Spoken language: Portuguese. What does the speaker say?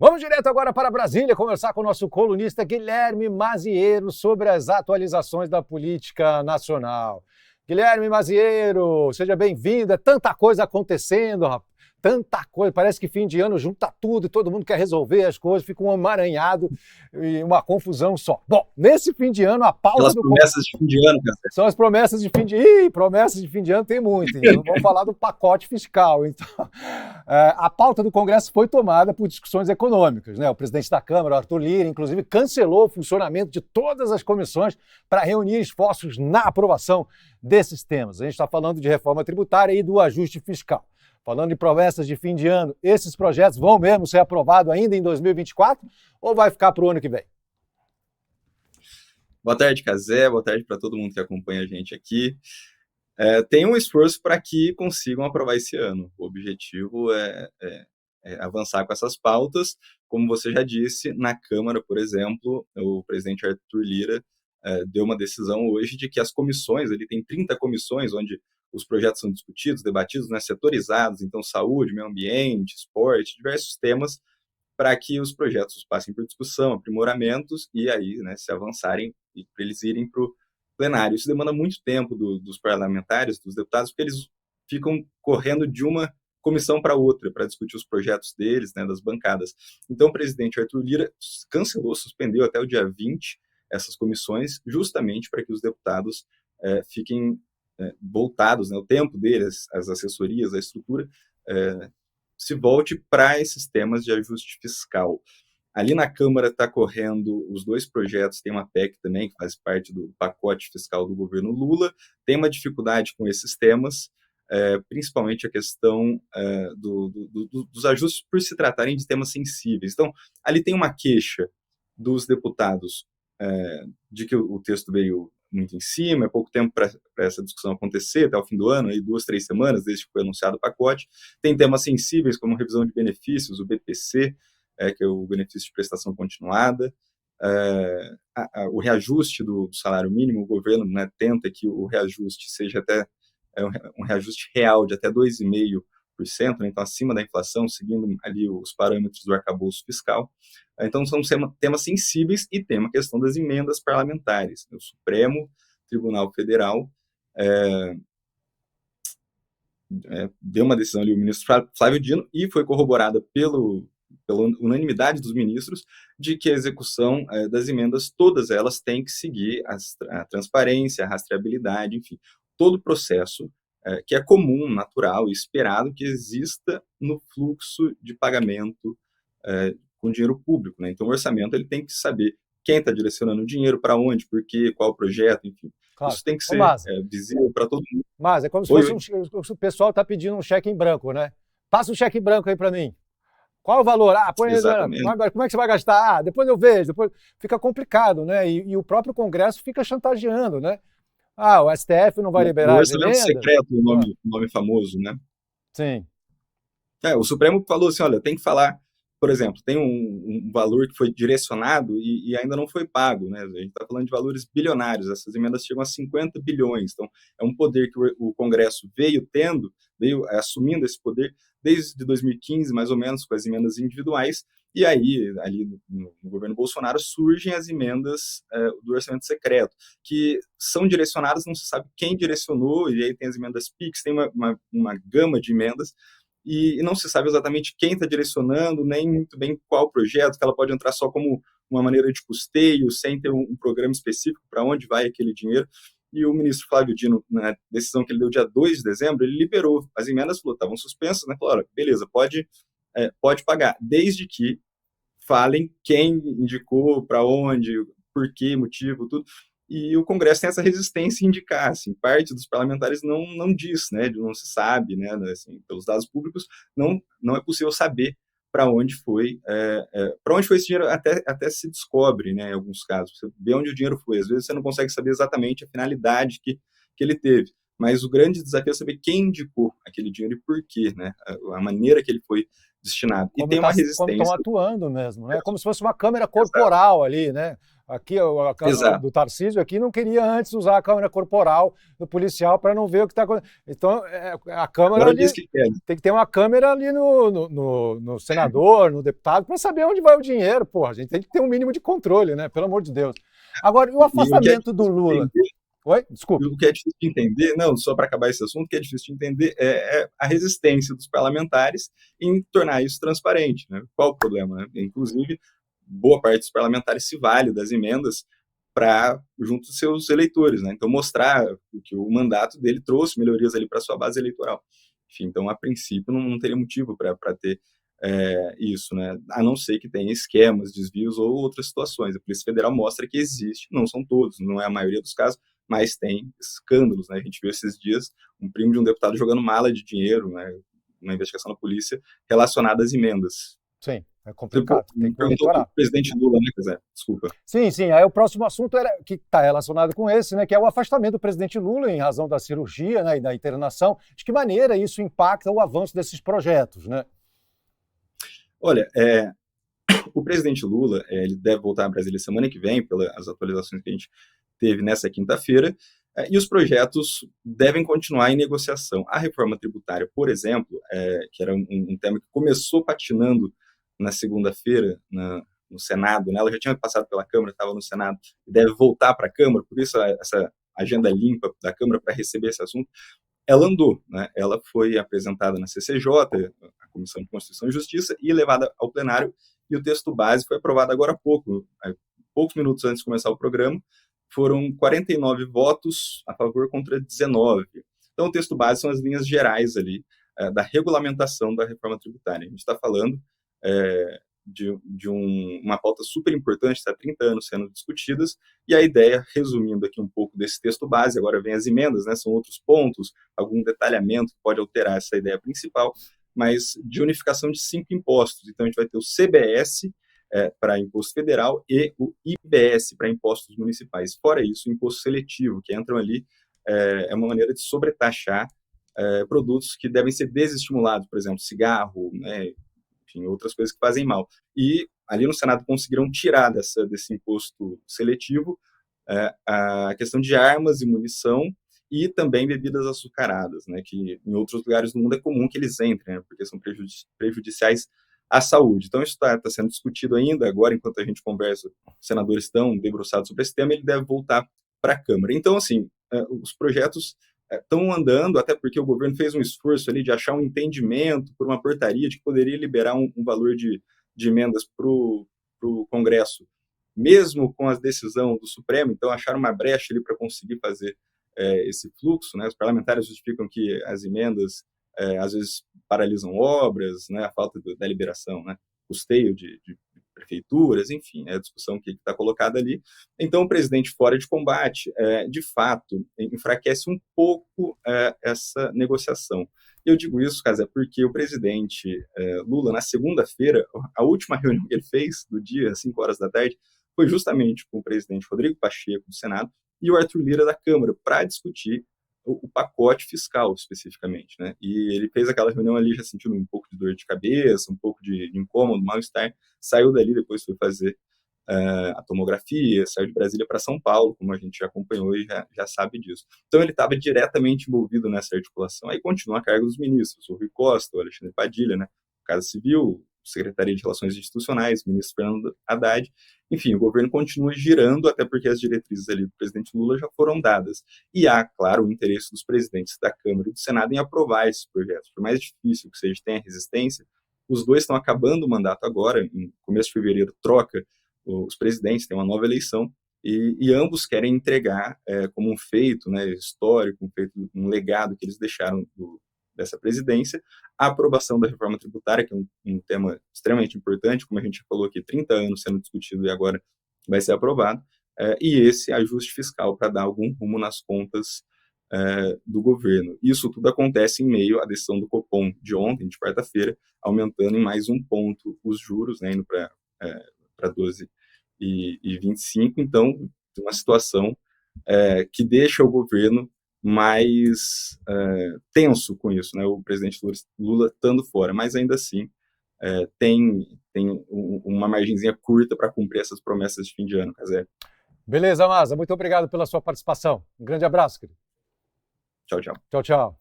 Vamos direto agora para Brasília conversar com o nosso colunista Guilherme Mazieiro sobre as atualizações da política nacional. Guilherme Mazieiro, seja bem-vindo. É tanta coisa acontecendo, rapaz. Tanta coisa. Parece que fim de ano junta tudo e todo mundo quer resolver as coisas, fica um emaranhado e uma confusão só. Bom, nesse fim de ano, a pauta Aquelas promessas de fim de ano, cara. São as promessas de fim de... promessas de fim de ano tem muito. Então vamos falar do pacote fiscal. Então, a pauta do Congresso foi tomada por discussões econômicas, né? O presidente da Câmara, Arthur Lira, inclusive, cancelou o funcionamento de todas as comissões para reunir esforços na aprovação desses temas. A gente está falando de reforma tributária e do ajuste fiscal. Falando de promessas de fim de ano, esses projetos vão mesmo ser aprovados ainda em 2024 ou vai ficar para o ano que vem? Boa tarde, Cazé. Boa tarde para todo mundo que acompanha a gente aqui. Tem um esforço para que consigam aprovar esse ano. O objetivo é avançar com essas pautas. Como você já disse, na Câmara, por exemplo, o presidente Arthur Lira deu uma decisão hoje de que as comissões, ele tem 30 comissões onde os projetos são discutidos, debatidos, né, setorizados, então saúde, meio ambiente, esporte, diversos temas, para que os projetos passem por discussão, aprimoramentos e aí, né, se avançarem e para eles irem para o plenário. Isso demanda muito tempo dos parlamentares, dos deputados, porque eles ficam correndo de uma comissão para outra para discutir os projetos deles, né, das bancadas. Então, o presidente Arthur Lira cancelou, suspendeu até o dia 20 essas comissões, justamente para que os deputados fiquem voltados, né, o tempo deles, as assessorias, a estrutura, se volte para esses temas de ajuste fiscal. Ali na Câmara está correndo os dois projetos, tem uma PEC também, que faz parte do pacote fiscal do governo Lula, tem uma dificuldade com esses temas, principalmente a questão dos ajustes por se tratarem de temas sensíveis. Então, ali tem uma queixa dos deputados de que o texto veio muito em cima, é pouco tempo para essa discussão acontecer, até o fim do ano, aí 2, 3 semanas desde que foi anunciado o pacote. Tem temas sensíveis como revisão de benefícios, o BPC, que é o benefício de prestação continuada, o reajuste do salário mínimo, o governo, né, tenta que o reajuste seja até um reajuste real de até 2,5%, né, então acima da inflação, seguindo ali os parâmetros do arcabouço fiscal. Então são temas sensíveis e tem uma questão das emendas parlamentares. O Supremo Tribunal Federal deu uma decisão ali, o ministro Flávio Dino, e foi corroborada pela unanimidade dos ministros, de que a execução das emendas, todas elas têm que seguir a transparência, a rastreabilidade, enfim, todo o processo que é comum, natural e esperado que exista no fluxo de pagamento com dinheiro público, né? Então, o orçamento ele tem que saber quem está direcionando o dinheiro, para onde, por quê, qual projeto, enfim. Claro. Isso tem que ser visível para todo mundo. Mas é como se fosse o pessoal está pedindo um cheque em branco, né? Passa um cheque em branco aí para mim. Qual o valor? Põe como é que você vai gastar? Depois eu vejo. Depois fica complicado, né? E o próprio Congresso fica chantageando, né? O STF não vai liberar as emendas. O orçamento secreto, o nome famoso, né? Sim. O Supremo falou assim, olha, tem que falar, por exemplo, tem um valor que foi direcionado e ainda não foi pago, né? A gente está falando de valores bilionários, essas emendas chegam a 50 bilhões, então é um poder que o Congresso veio assumindo esse poder desde 2015, mais ou menos, com as emendas individuais, e aí, ali no governo Bolsonaro, surgem as emendas do orçamento secreto, que são direcionadas, não se sabe quem direcionou, e aí tem as emendas PIX, tem uma gama de emendas, e não se sabe exatamente quem está direcionando, nem muito bem qual projeto, que ela pode entrar só como uma maneira de custeio, sem ter um programa específico para onde vai aquele dinheiro. E o ministro Flávio Dino, na decisão que ele deu dia 2 de dezembro, ele liberou as emendas, estavam suspensas, né? Falou, olha, beleza, pode pagar, desde que falem quem indicou, para onde, por que motivo, tudo. E o Congresso tem essa resistência em indicar, assim, parte dos parlamentares não diz, né, não se sabe, né, assim, pelos dados públicos, não é possível saber para onde foi esse dinheiro, até se descobre, né, em alguns casos, você vê onde o dinheiro foi, às vezes você não consegue saber exatamente a finalidade que ele teve, mas o grande desafio é saber quem indicou aquele dinheiro e por quê, né, a maneira que ele foi destinado. E tem uma resistência. Como estão atuando mesmo, né, como se fosse uma câmera corporal ali, né, Aqui, a Câmara Exato. do Tarcísio aqui não queria antes usar a câmera corporal do policial para não ver o que está acontecendo. Então, a Câmara Agora diz ali que quer. tem que ter uma câmera ali no senador, no deputado, para saber onde vai o dinheiro. Porra, a gente tem que ter um mínimo de controle, né? Pelo amor de Deus. Agora, e o E o que é afastamento do difícil de Lula? entender, Oi? Desculpe. o que é difícil de entender, não, só para acabar esse assunto, o que é difícil de entender é a resistência dos parlamentares em tornar isso transparente, né? Qual o problema, né? Inclusive, boa parte dos parlamentares se vale das emendas para junto dos seus eleitores, né? Então mostrar que o mandato dele trouxe melhorias ali para sua base eleitoral. Enfim, então a princípio não teria motivo para ter isso, né? A não ser que tenha esquemas, desvios ou outras situações. A Polícia Federal mostra que existe, não são todos, não é a maioria dos casos, mas tem escândalos, né? A gente viu esses dias um primo de um deputado jogando mala de dinheiro, né? Uma investigação da polícia relacionada às emendas. Sim, é Você complicado, tem que perguntou do monitorar. presidente Lula, né, Zé? Desculpa. Sim, sim. Aí o próximo assunto era que está relacionado com esse, né, que é o afastamento do presidente Lula em razão da cirurgia, né, e da internação. De que maneira isso impacta o avanço desses projetos, né? Olha, o presidente Lula, ele deve voltar a Brasília semana que vem, pelas atualizações que a gente teve nessa quinta-feira, e os projetos devem continuar em negociação. A reforma tributária, por exemplo, que era um tema que começou patinando na segunda-feira no Senado, né? Ela já tinha passado pela Câmara, estava no Senado, e deve voltar para a Câmara, por isso essa agenda limpa da Câmara para receber esse assunto, ela andou, né? Ela foi apresentada na CCJ, a Comissão de Constituição e Justiça, e levada ao plenário, e o texto base foi aprovado agora há pouco, poucos minutos antes de começar o programa. Foram 49 votos a favor contra 19. Então, o texto base são as linhas gerais ali da regulamentação da reforma tributária. A gente está falando uma pauta super importante, está há 30 anos sendo discutidas, e a ideia, resumindo aqui um pouco desse texto base, agora vem as emendas, né, são outros pontos, algum detalhamento que pode alterar essa ideia principal, mas de unificação de 5 impostos. Então, a gente vai ter o CBS, para imposto federal, e o IBS para impostos municipais. Fora isso, o imposto seletivo, que entram ali, é uma maneira de sobretaxar produtos que devem ser desestimulados, por exemplo, cigarro, né, enfim, outras coisas que fazem mal. E ali no Senado conseguiram tirar desse imposto seletivo a questão de armas e munição e também bebidas açucaradas, né, que em outros lugares do mundo é comum que eles entrem, né, porque são prejudiciais à saúde. Então, isso está sendo discutido ainda. Agora, enquanto a gente conversa, os senadores estão debruçados sobre esse tema, ele deve voltar para a Câmara. Então, assim, os projetos estão andando, até porque o governo fez um esforço ali de achar um entendimento por uma portaria de que poderia liberar um valor de emendas para o Congresso, mesmo com a decisão do Supremo. Então, acharam uma brecha ali para conseguir fazer esse fluxo, né? Os parlamentares justificam que as emendas às vezes paralisam obras, né? A falta da liberação, né? Custeio de prefeituras, enfim, é a discussão que está colocada ali. Então, o presidente fora de combate, de fato, enfraquece um pouco essa negociação. Eu digo isso, Casé, porque o presidente Lula, na segunda-feira, a última reunião que ele fez, do dia, às 5 horas da tarde, foi justamente com o presidente Rodrigo Pacheco, do Senado, e o Arthur Lira, da Câmara, para discutir o pacote fiscal, especificamente, né? E ele fez aquela reunião ali já sentindo um pouco de dor de cabeça, um pouco de incômodo, mal-estar, saiu dali, depois foi fazer a tomografia, saiu de Brasília para São Paulo, como a gente já acompanhou e já sabe disso. Então, ele estava diretamente envolvido nessa articulação. Aí continua a cargo dos ministros, o Rui Costa, o Alexandre Padilha, né? Casa Civil, Secretaria de Relações Institucionais, ministro Fernando Haddad. Enfim, o governo continua girando, até porque as diretrizes ali do presidente Lula já foram dadas. E há, claro, o interesse dos presidentes da Câmara e do Senado em aprovar esses projetos. Por mais difícil que seja, tenha resistência, os dois estão acabando o mandato agora, em começo de fevereiro, troca os presidentes, tem uma nova eleição, e ambos querem entregar como um feito, né, histórico, um legado que eles deixaram dessa presidência, a aprovação da reforma tributária, que é um tema extremamente importante, como a gente já falou aqui, 30 anos sendo discutido e agora vai ser aprovado, e esse ajuste fiscal para dar algum rumo nas contas do governo. Isso tudo acontece em meio à decisão do Copom de ontem, de quarta-feira, aumentando em mais um ponto os juros, né, indo para 12,25. Então, uma situação que deixa o governo mais tenso com isso, né? O presidente Lula estando fora, mas ainda assim tem uma margenzinha curta para cumprir essas promessas de fim de ano, Cazé. Beleza, Maza, muito obrigado pela sua participação. Um grande abraço, querido. Tchau, tchau. Tchau, tchau.